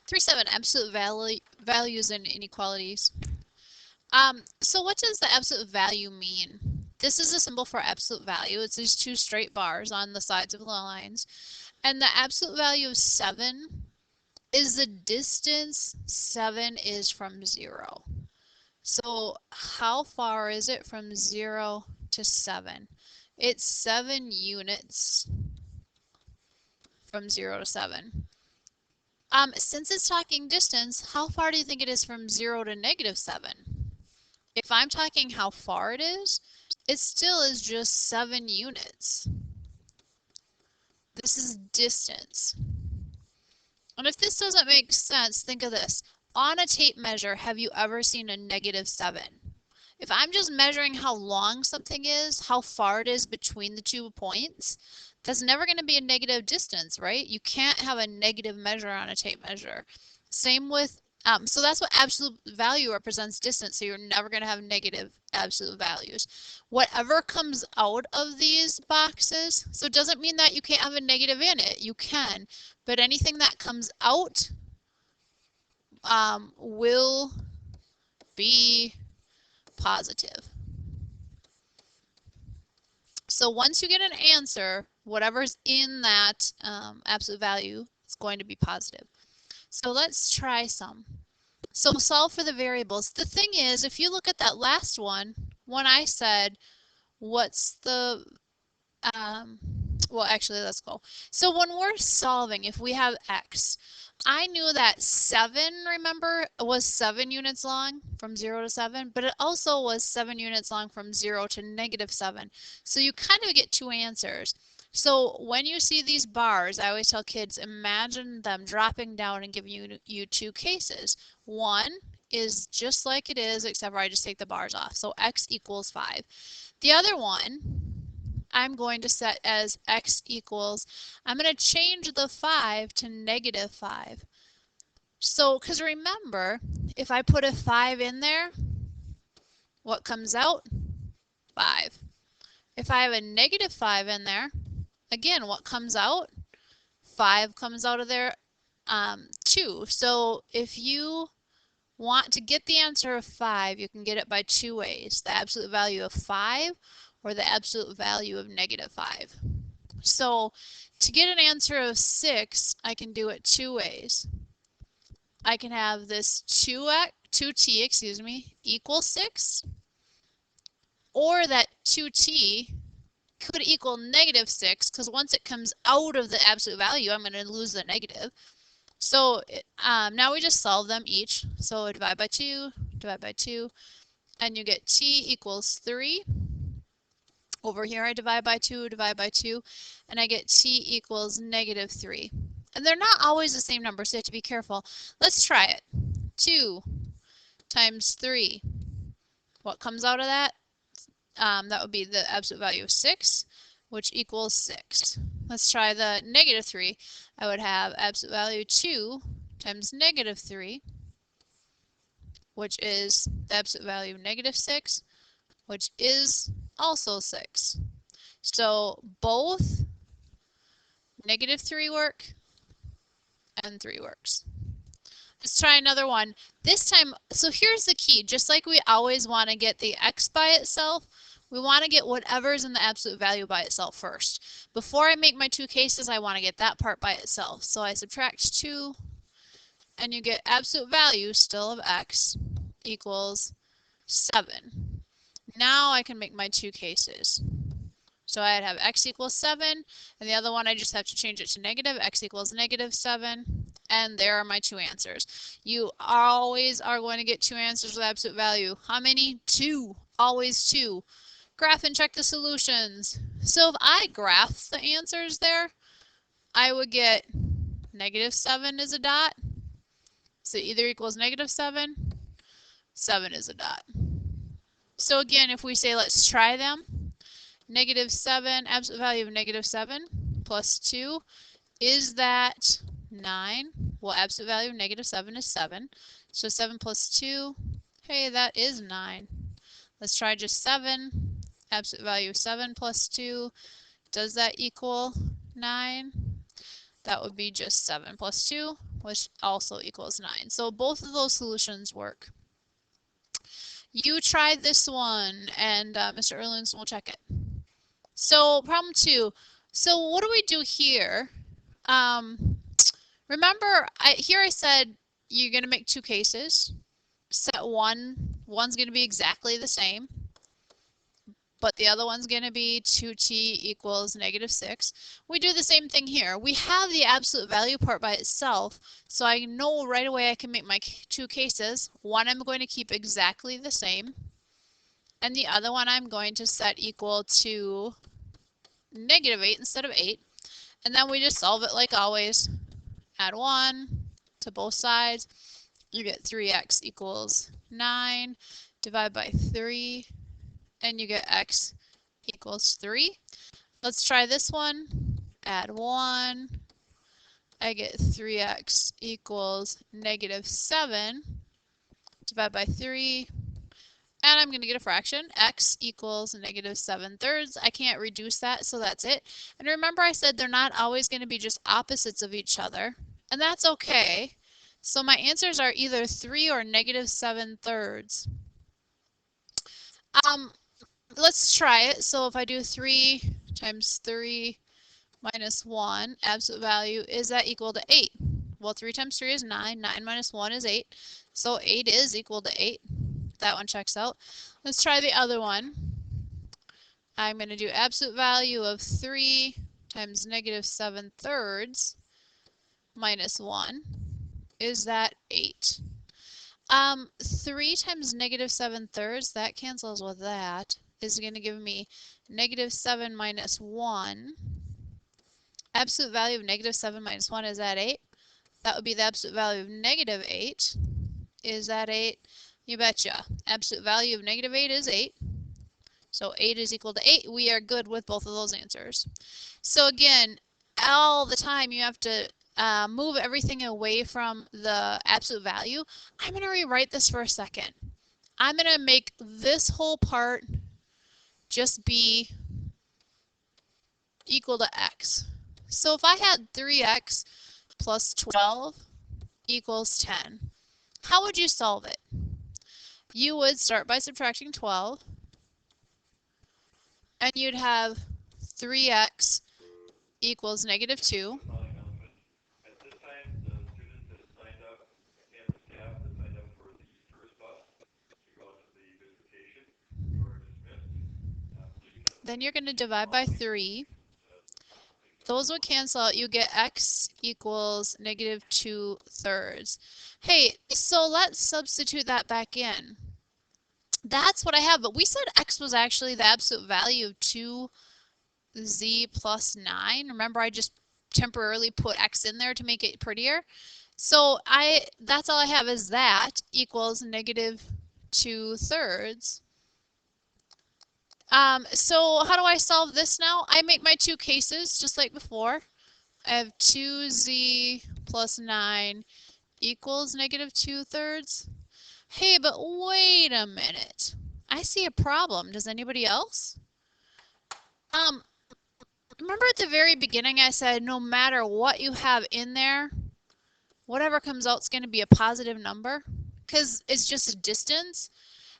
3.7 absolute values and inequalities. So what does the absolute value mean? This is a symbol for absolute value. It's these two straight bars on the sides of the lines. And the absolute value of 7 is the distance 7 is from 0. So how far is it from 0 to 7? It's 7 units from 0 to 7. Since it's talking distance, how far do you think it is from 0 to -7? If I'm talking how far it still is just 7 units. This is distance. And if this doesn't make sense, think of this. On a tape measure, have you ever seen a -7? If I'm just measuring how long something is, how far it is between the 2 points, that's never going to be a negative distance, right? You can't have a negative measure on a tape measure. Same with, so that's what absolute value represents, distance, so you're never going to have negative absolute values. Whatever comes out of these boxes, so it doesn't mean that you can't have a negative in it, you can, but anything that comes out will be positive. So once you get an answer, whatever's in that absolute value is going to be positive. So let's try some. So solve for the variables. The thing is, if you look at that last one, when I said, what's the, well, actually, let's go. So when we're solving, if we have x, I knew that 7, remember, was 7 units long from 0 to 7, but it also was 7 units long from 0 to -7. So you kind of get two answers. So when you see these bars, I always tell kids, imagine them dropping down and giving you two cases. One is just like it is, except for I just take the bars off. So x equals 5. The other one, I'm going to set as x equals, I'm going to change the 5 to -5. So, because remember, if I put a 5 in there, what comes out? 5. If I have a -5 in there, again, what comes out? 5 comes out of there too. So if you want to get the answer of 5, you can get it by two ways, the absolute value of 5 or the absolute value of -5. So to get an answer of 6, I can do it two ways. I can have this 2t, excuse me, equal 6, or that 2t could equal -6, because once it comes out of the absolute value, I'm going to lose the negative. So now we just solve them each. So divide by 2, and you get t equals 3. Over here I divide by 2, and I get t equals -3. And they're not always the same number, so you have to be careful. Let's try it. 2 times 3. What comes out of that? That would be the absolute value of 6, which equals 6. Let's try the -3. I would have absolute value 2 times -3, which is the absolute value of -6, which is also 6. So both -3 work and 3 works. Let's try another one. This time, so here's the key. Just like we always want to get the x by itself, we want to get whatever's in the absolute value by itself first. Before I make my two cases, I want to get that part by itself. So I subtract 2, and you get absolute value still of x equals 7. Now I can make my two cases. So I'd have x equals 7, and the other one I just have to change it to negative, x equals -7, and there are my two answers. You always are going to get two answers with absolute value. How many? 2. Always 2. Graph and check the solutions. So if I graph the answers there, I would get -7 is a dot. So either equals -7, 7 is a dot. So again, if we say let's try them, -7, absolute value of -7 plus 2, is that 9? Well, absolute value of -7 is 7. So 7 plus 2, hey, that is 9. Let's try just 7. Absolute value of 7 plus 2, does that equal 9? That would be just 7 plus 2, which also equals 9. So both of those solutions work. You tried this one, and Mr. Erlunds will check it. So problem 2. So what do we do here? Remember, here I said you're going to make 2 cases. Set 1, one's going to be exactly the same, but the other one's going to be 2t equals -6. We do the same thing here. We have the absolute value part by itself, so I know right away I can make my 2 cases. One I'm going to keep exactly the same, and the other one I'm going to set equal to -8 instead of 8. And then we just solve it like always. Add 1 to both sides. You get 3x equals 9. Divide by 3. And you get x equals 3. Let's try this one. Add 1. I get 3x equals -7. Divide by 3. And I'm going to get a fraction. X equals -7/3. I can't reduce that, so that's it. And remember I said they're not always going to be just opposites of each other. And that's okay. So my answers are either 3 or -7/3. Let's try it. So if I do 3 times 3 minus 1, absolute value, is that equal to 8? Well, 3 times 3 is 9. 9 minus 1 is 8. So 8 is equal to 8. That one checks out. Let's try the other one. I'm going to do absolute value of 3 times -7/3 minus 1. Is that 8? 3 times -7/3, that cancels with that, is going to give me -7 minus 1. Absolute value of -7 minus 1, is that 8? That would be the absolute value of -8. Is that 8? You betcha. Absolute value of -8 is 8. So 8 is equal to 8. We are good with both of those answers. So again, all the time you have to move everything away from the absolute value. I'm going to rewrite this for a second. I'm going to make this whole part just be equal to x. So if I had 3x plus 12 equals 10, how would you solve it? You would start by subtracting 12, and you'd have 3x equals -2. Then you're going to divide by 3. Those would cancel out. You get x equals -2/3. Hey, so let's substitute that back in. That's what I have, but we said x was actually the absolute value of 2z plus 9. Remember, I just temporarily put x in there to make it prettier. So that's all I have is that equals -2/3. So how do I solve this now? I make my 2 cases just like before. I have 2z plus 9 equals -2/3. Hey, but wait a minute. I see a problem. Does anybody else? Remember at the very beginning I said no matter what you have in there, whatever comes out is going to be a positive number because it's just a distance.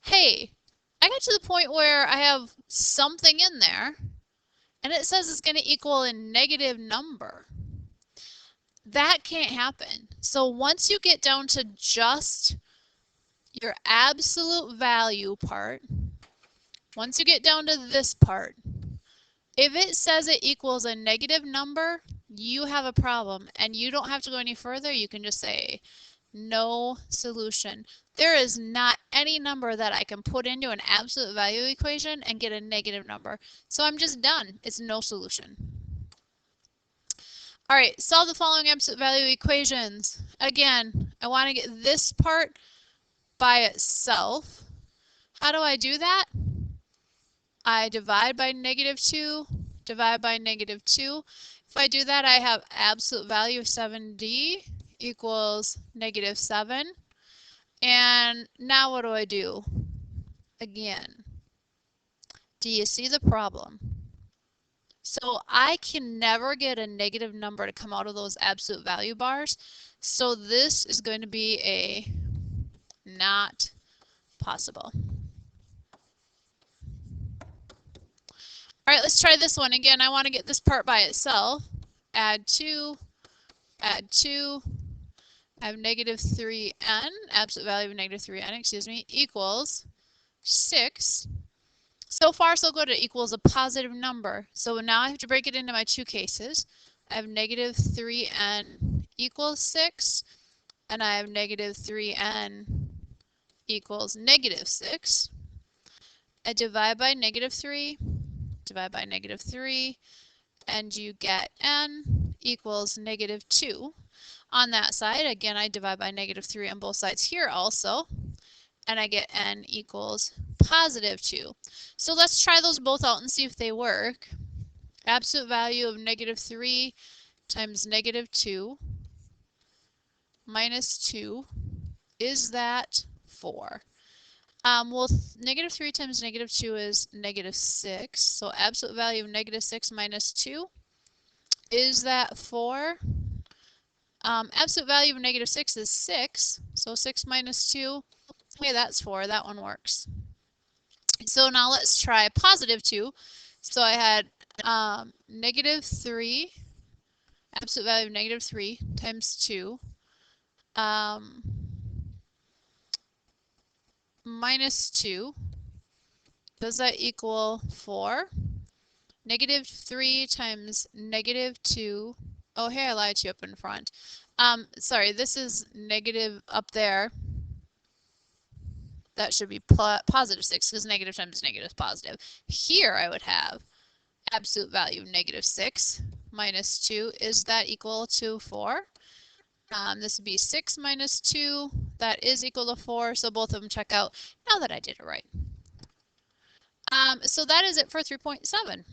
Hey, I got to the point where I have something in there and it says it's going to equal a negative number. That can't happen. So once you get down to just your absolute value part, once you get down to this part, if it says it equals a negative number, you have a problem and you don't have to go any further. You can just say no solution. There is not any number that I can put into an absolute value equation and get a negative number. So I'm just done. It's no solution. All right, solve the following absolute value equations. Again, I want to get this part by itself. How do I do that? I divide by -2, divide by -2. If I do that, I have absolute value of 7d equals -7. And now what do I do? Again, do you see the problem? So I can never get a negative number to come out of those absolute value bars. So this is going to be a not possible. All right, let's try this one again. I want to get this part by itself. Add 2, add 2. I have negative 3n, absolute value of negative 3n, excuse me, equals 6. So far, so good. It equals a positive number. So now I have to break it into my two cases. I have negative 3n equals 6, and I have negative 3n equals negative 6. I divide by negative 3, divide by negative 3, and you get n equals negative 2. On that side, again, I divide by negative 3 on both sides here also, and I get n equals positive 2. So let's try those both out and see if they work. Absolute value of negative 3 times negative 2 minus 2, is that 4? Well, negative 3 times negative 2 is negative 6. So absolute value of negative 6 minus 2, is that 4? Absolute value of negative 6 is 6. So 6 minus 2, okay, that's 4. That one works. So now let's try positive 2. So I had negative 3, absolute value of negative 3 times 2, minus 2. Does that equal 4? Negative 3 times negative 2. Oh, here I lied to you up in front. Sorry, this is negative up there. That should be positive 6 because negative times negative is positive. Here I would have absolute value of negative 6 minus 2. Is that equal to 4? This would be 6 minus 2. That is equal to 4. So both of them check out now that I did it right. So that is it for 3.7.